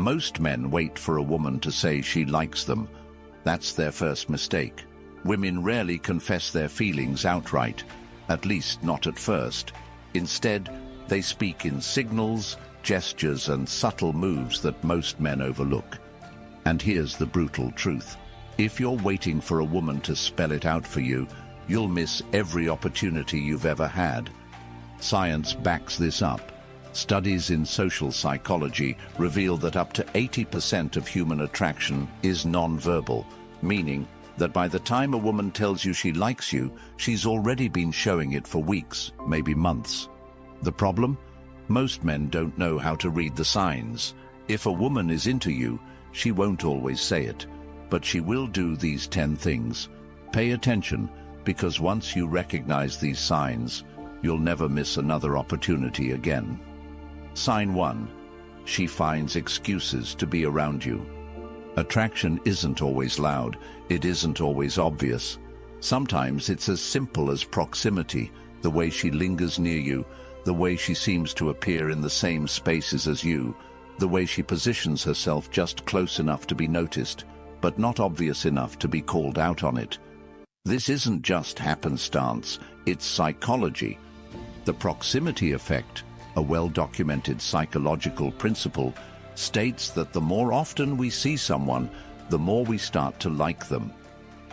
Most men wait for a woman to say she likes them. That's their first mistake. Women rarely confess their feelings outright, at least not at first. Instead, they speak in signals, gestures, and subtle moves that most men overlook. And here's the brutal truth. If you're waiting for a woman to spell it out for you, you'll miss every opportunity you've ever had. Science backs this up. Studies in social psychology reveal that up to 80% of human attraction is non-verbal, meaning that by the time a woman tells you she likes you, she's already been showing it for weeks, maybe months. The problem? Most men don't know how to read the signs. If a woman is into you, she won't always say it, but she will do these 10 things. Pay attention, because once you recognize these signs, you'll never miss another opportunity again. Sign 1. She finds excuses to be around you. Attraction isn't always loud, it isn't always obvious. Sometimes it's as simple as proximity, the way she lingers near you, the way she seems to appear in the same spaces as you, the way she positions herself just close enough to be noticed, but not obvious enough to be called out on it. This isn't just happenstance, it's psychology. The proximity effect, a well-documented psychological principle, states that the more often we see someone, the more we start to like them.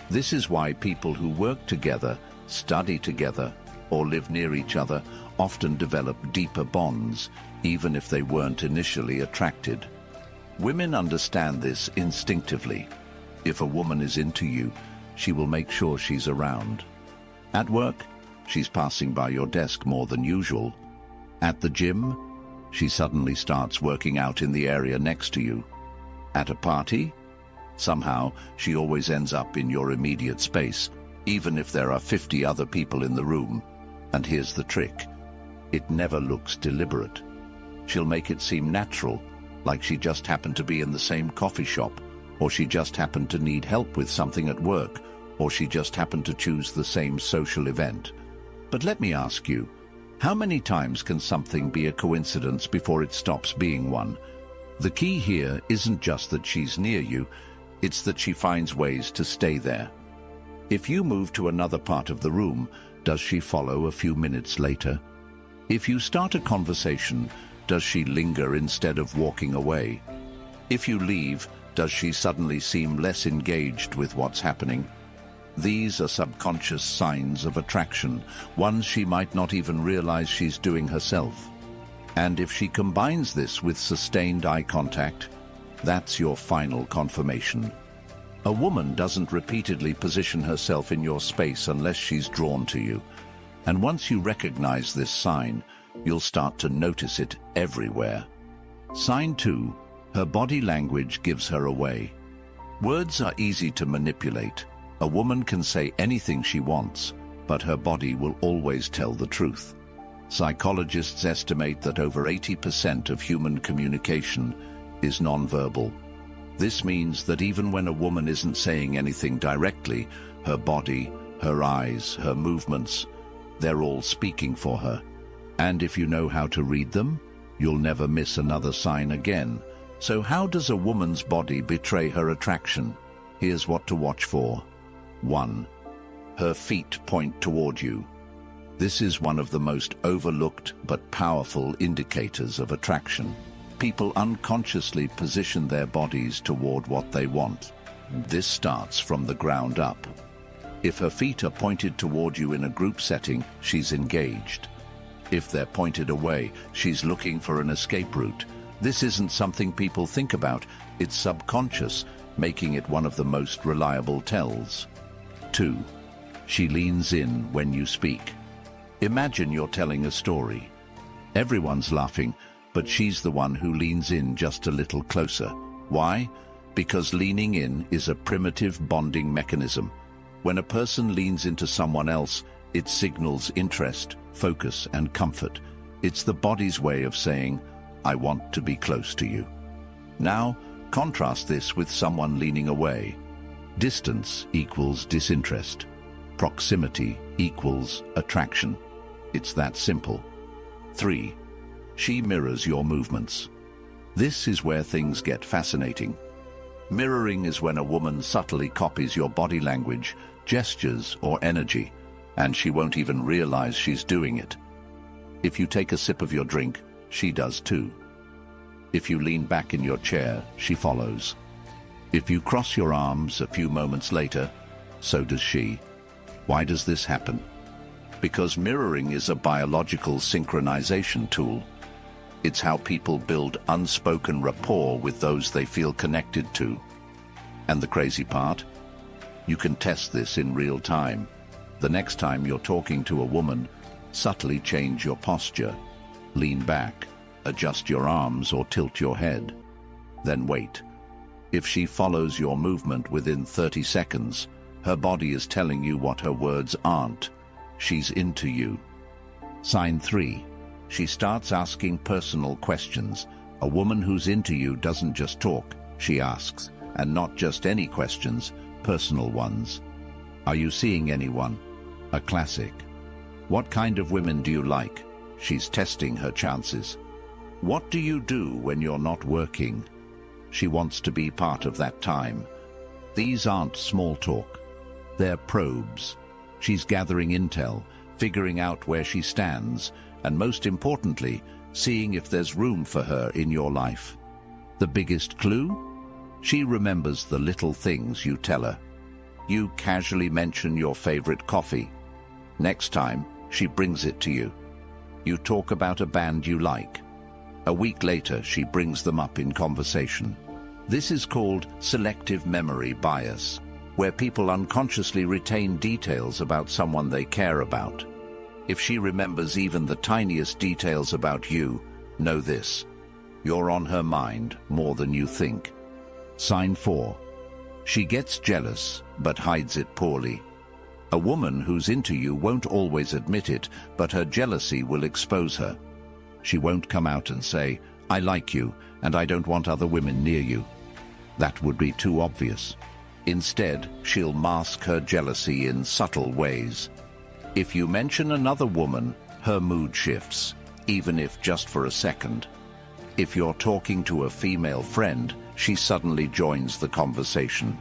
This is why people who work together, study together, or live near each other often develop deeper bonds, even if they weren't initially attracted. Women understand this instinctively. If a woman is into you, she will make sure she's around. At work, she's passing by your desk more than usual. At the gym, she suddenly starts working out in the area next to you. At a party, somehow she always ends up in your immediate space, even if there are 50 other people in the room. And here's the trick. It never looks deliberate. She'll make it seem natural, like she just happened to be in the same coffee shop, or she just happened to need help with something at work, or she just happened to choose the same social event. But let me ask you, how many times can something be a coincidence before it stops being one? The key here isn't just that she's near you, it's that she finds ways to stay there. If you move to another part of the room, does she follow a few minutes later? If you start a conversation, does she linger instead of walking away? If you leave, does she suddenly seem less engaged with what's happening? These are subconscious signs of attraction, ones she might not even realize she's doing herself. And if she combines this with sustained eye contact, that's your final confirmation. A woman doesn't repeatedly position herself in your space unless she's drawn to you. And once you recognize this sign, you'll start to notice it everywhere. Sign 2. Her body language gives her away. Words are easy to manipulate. A woman can say anything she wants, but her body will always tell the truth. Psychologists estimate that over 80% of human communication is nonverbal. This means that even when a woman isn't saying anything directly, her body, her eyes, her movements, they're all speaking for her. And if you know how to read them, you'll never miss another sign again. So how does a woman's body betray her attraction? Here's what to watch for. 1. Her feet point toward you. This is one of the most overlooked but powerful indicators of attraction. People unconsciously position their bodies toward what they want. This starts from the ground up. If her feet are pointed toward you in a group setting, she's engaged. If they're pointed away, she's looking for an escape route. This isn't something people think about. It's subconscious, making it one of the most reliable tells. 2. She leans in when you speak. Imagine you're telling a story. Everyone's laughing, but she's the one who leans in just a little closer. Why? Because leaning in is a primitive bonding mechanism. When a person leans into someone else, it signals interest, focus, and comfort. It's the body's way of saying, I want to be close to you. Now, contrast this with someone leaning away. Distance equals disinterest. Proximity equals attraction. It's that simple. 3. She mirrors your movements. This is where things get fascinating. Mirroring is when a woman subtly copies your body language, gestures, or energy, and she won't even realize she's doing it. If you take a sip of your drink, she does too. If you lean back in your chair, she follows. If you cross your arms a few moments later, so does she. Why does this happen? Because mirroring is a biological synchronization tool. It's how people build unspoken rapport with those they feel connected to. And the crazy part? You can test this in real time. The next time you're talking to a woman, subtly change your posture. Lean back, adjust your arms or tilt your head. Then wait. If she follows your movement within 30 seconds, her body is telling you what her words aren't. She's into you. Sign 3. She starts asking personal questions. A woman who's into you doesn't just talk, she asks. And not just any questions, personal ones. Are you seeing anyone? A classic. What kind of women do you like? She's testing her chances. What do you do when you're not working? She wants to be part of that time. These aren't small talk. They're probes. She's gathering intel, figuring out where she stands, and most importantly, seeing if there's room for her in your life. The biggest clue? She remembers the little things you tell her. You casually mention your favorite coffee. Next time, she brings it to you. You talk about a band you like. A week later, she brings them up in conversation. This is called selective memory bias, where people unconsciously retain details about someone they care about. If she remembers even the tiniest details about you, know this: you're on her mind more than you think. Sign 4. She gets jealous, but hides it poorly. A woman who's into you won't always admit it, but her jealousy will expose her. She won't come out and say, "I like you, and I don't want other women near you." That would be too obvious. Instead, she'll mask her jealousy in subtle ways. If you mention another woman, her mood shifts, even if just for a second. If you're talking to a female friend, she suddenly joins the conversation.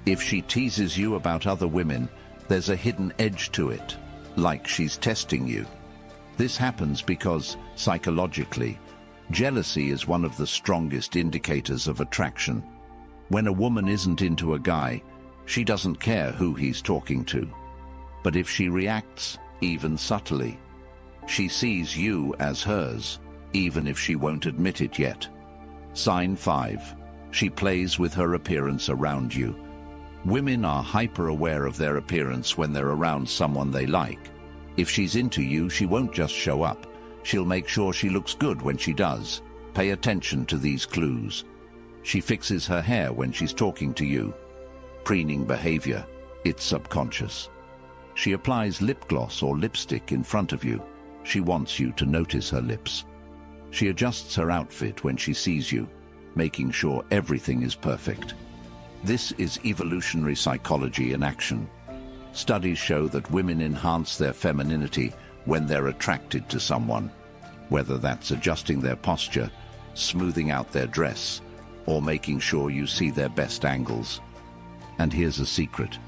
If she teases you about other women, there's a hidden edge to it, like she's testing you. This happens because, psychologically, jealousy is one of the strongest indicators of attraction. When a woman isn't into a guy, she doesn't care who he's talking to. But if she reacts, even subtly, she sees you as hers, even if she won't admit it yet. Sign 5. She plays with her appearance around you. Women are hyper-aware of their appearance when they're around someone they like. If she's into you, she won't just show up. She'll make sure she looks good when she does. Pay attention to these clues. She fixes her hair when she's talking to you. Preening behavior, it's subconscious. She applies lip gloss or lipstick in front of you. She wants you to notice her lips. She adjusts her outfit when she sees you, making sure everything is perfect. This is evolutionary psychology in action. Studies show that women enhance their femininity when they're attracted to someone, whether that's adjusting their posture, smoothing out their dress, or making sure you see their best angles. And here's a secret.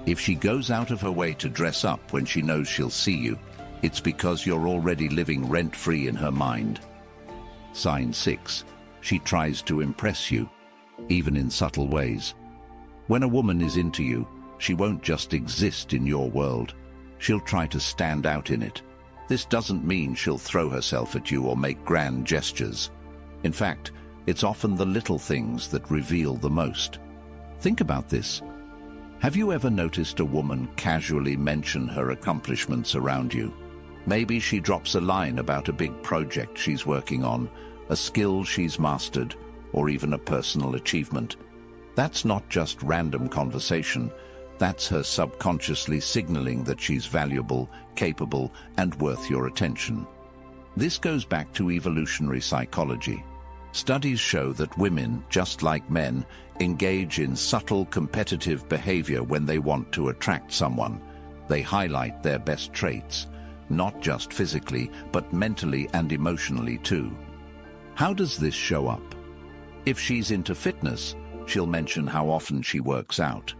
If she goes out of her way to dress up when she knows she'll see you, it's because you're already living rent-free in her mind. Sign 6. She tries to impress you, even in subtle ways. When a woman is into you, she won't just exist in your world. She'll try to stand out in it. This doesn't mean she'll throw herself at you or make grand gestures. In fact, it's often the little things that reveal the most. Think about this. Have you ever noticed a woman casually mention her accomplishments around you? Maybe she drops a line about a big project she's working on, a skill she's mastered, or even a personal achievement. That's not just random conversation. That's her subconsciously signaling that she's valuable, capable, and worth your attention. This goes back to evolutionary psychology. Studies show that women, just like men, engage in subtle competitive behavior when they want to attract someone. They highlight their best traits, not just physically, but mentally and emotionally too. How does this show up? If she's into fitness, she'll mention how often she works out.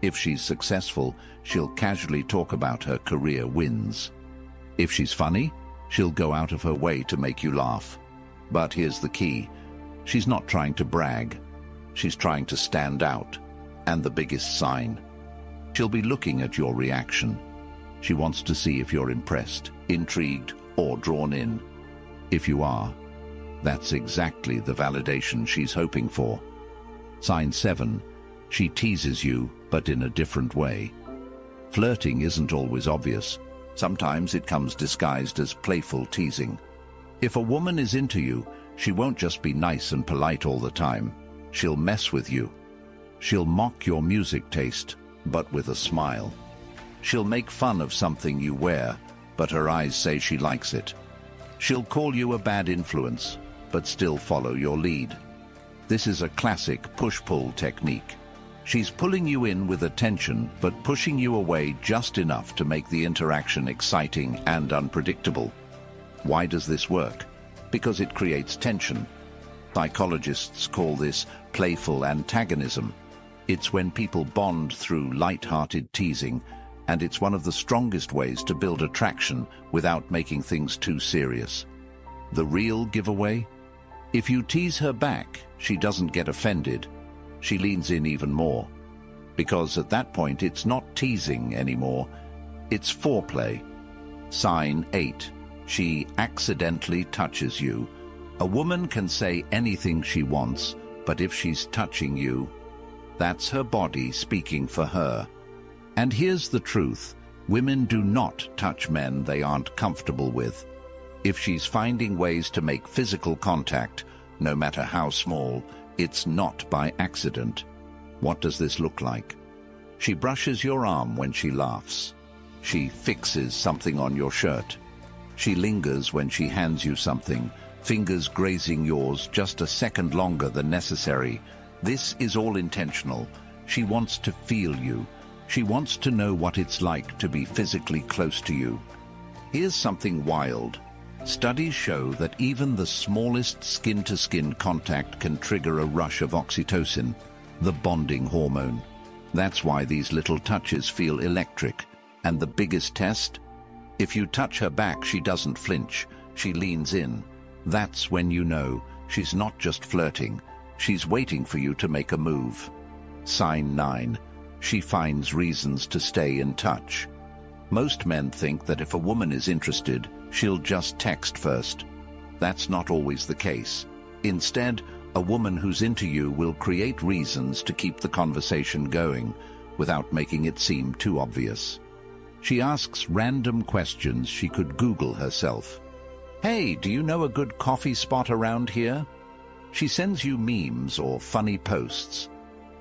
If she's successful, she'll casually talk about her career wins. If she's funny, she'll go out of her way to make you laugh. But here's the key. She's not trying to brag. She's trying to stand out. And the biggest sign. She'll be looking at your reaction. She wants to see if you're impressed, intrigued, or drawn in. If you are, that's exactly the validation she's hoping for. Sign 7. She teases you, but in a different way. Flirting isn't always obvious. Sometimes it comes disguised as playful teasing. If a woman is into you, she won't just be nice and polite all the time. She'll mess with you. She'll mock your music taste, but with a smile. She'll make fun of something you wear, but her eyes say she likes it. She'll call you a bad influence, but still follow your lead. This is a classic push-pull technique. She's pulling you in with attention, but pushing you away just enough to make the interaction exciting and unpredictable. Why does this work? Because it creates tension. Psychologists call this playful antagonism. It's when people bond through light-hearted teasing, and it's one of the strongest ways to build attraction without making things too serious. The real giveaway? If you tease her back, she doesn't get offended. She leans in even more. Because at that point, it's not teasing anymore. It's foreplay. Sign 8. She accidentally touches you. A woman can say anything she wants, but if she's touching you, that's her body speaking for her. And here's the truth. Women do not touch men they aren't comfortable with. If she's finding ways to make physical contact, no matter how small, it's not by accident. What does this look like? She brushes your arm when she laughs. She fixes something on your shirt. She lingers when she hands you something, fingers grazing yours just a second longer than necessary. This is all intentional. She wants to feel you. She wants to know what it's like to be physically close to you. Here's something wild. Studies show that even the smallest skin-to-skin contact can trigger a rush of oxytocin, the bonding hormone. That's why these little touches feel electric. And the biggest test? If you touch her back, she doesn't flinch. She leans in. That's when you know she's not just flirting. She's waiting for you to make a move. Sign 9. She finds reasons to stay in touch. Most men think that if a woman is interested, she'll just text first. That's not always the case. Instead, a woman who's into you will create reasons to keep the conversation going without making it seem too obvious. She asks random questions she could Google herself. Hey, do you know a good coffee spot around here? She sends you memes or funny posts.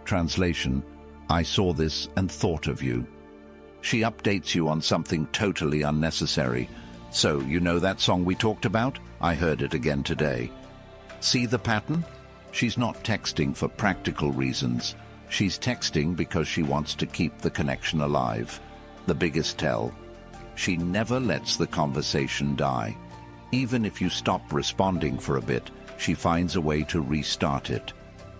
Translation: I saw this and thought of you. She updates you on something totally unnecessary. So, you know that song we talked about? I heard it again today. See the pattern? She's not texting for practical reasons. She's texting because she wants to keep the connection alive. The biggest tell: she never lets the conversation die. Even if you stop responding for a bit, she finds a way to restart it.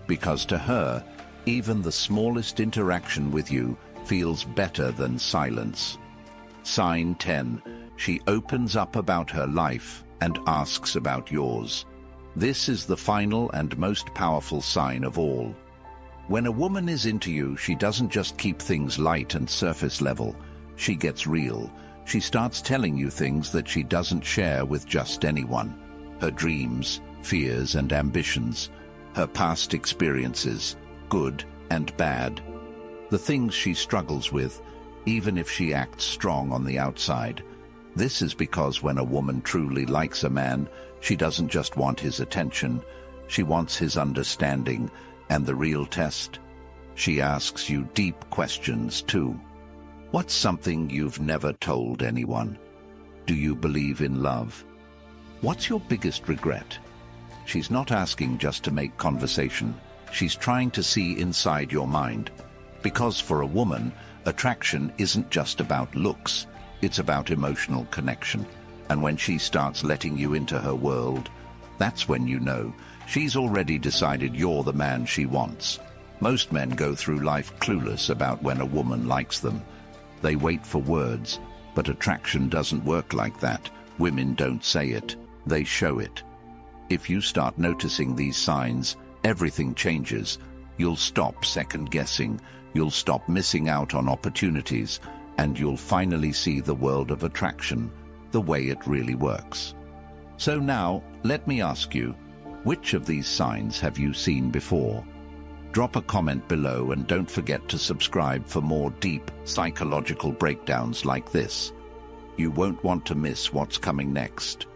Because to her, even the smallest interaction with you feels better than silence. Sign 10. She opens up about her life and asks about yours. This is the final and most powerful sign of all. When a woman is into you, she doesn't just keep things light and surface level. She gets real. She starts telling you things that she doesn't share with just anyone. Her dreams, fears, and ambitions. Her past experiences, good and bad. The things she struggles with, even if she acts strong on the outside. This is because when a woman truly likes a man, she doesn't just want his attention. She wants his understanding. And the real test? She asks you deep questions too. What's something you've never told anyone? Do you believe in love? What's your biggest regret? She's not asking just to make conversation. She's trying to see inside your mind. Because for a woman, attraction isn't just about looks. It's about emotional connection. And when she starts letting you into her world, That's when you know she's already decided you're the man she wants. Most men go through life clueless about when a woman likes them. They wait for words, but attraction doesn't work like that. Women don't say it, they show it. If you start noticing these signs, everything changes. You'll stop second-guessing, you'll stop missing out on opportunities, and you'll finally see the world of attraction the way it really works. So now, let me ask you, which of these signs have you seen before? Drop a comment below and don't forget to subscribe for more deep psychological breakdowns like this. You won't want to miss what's coming next.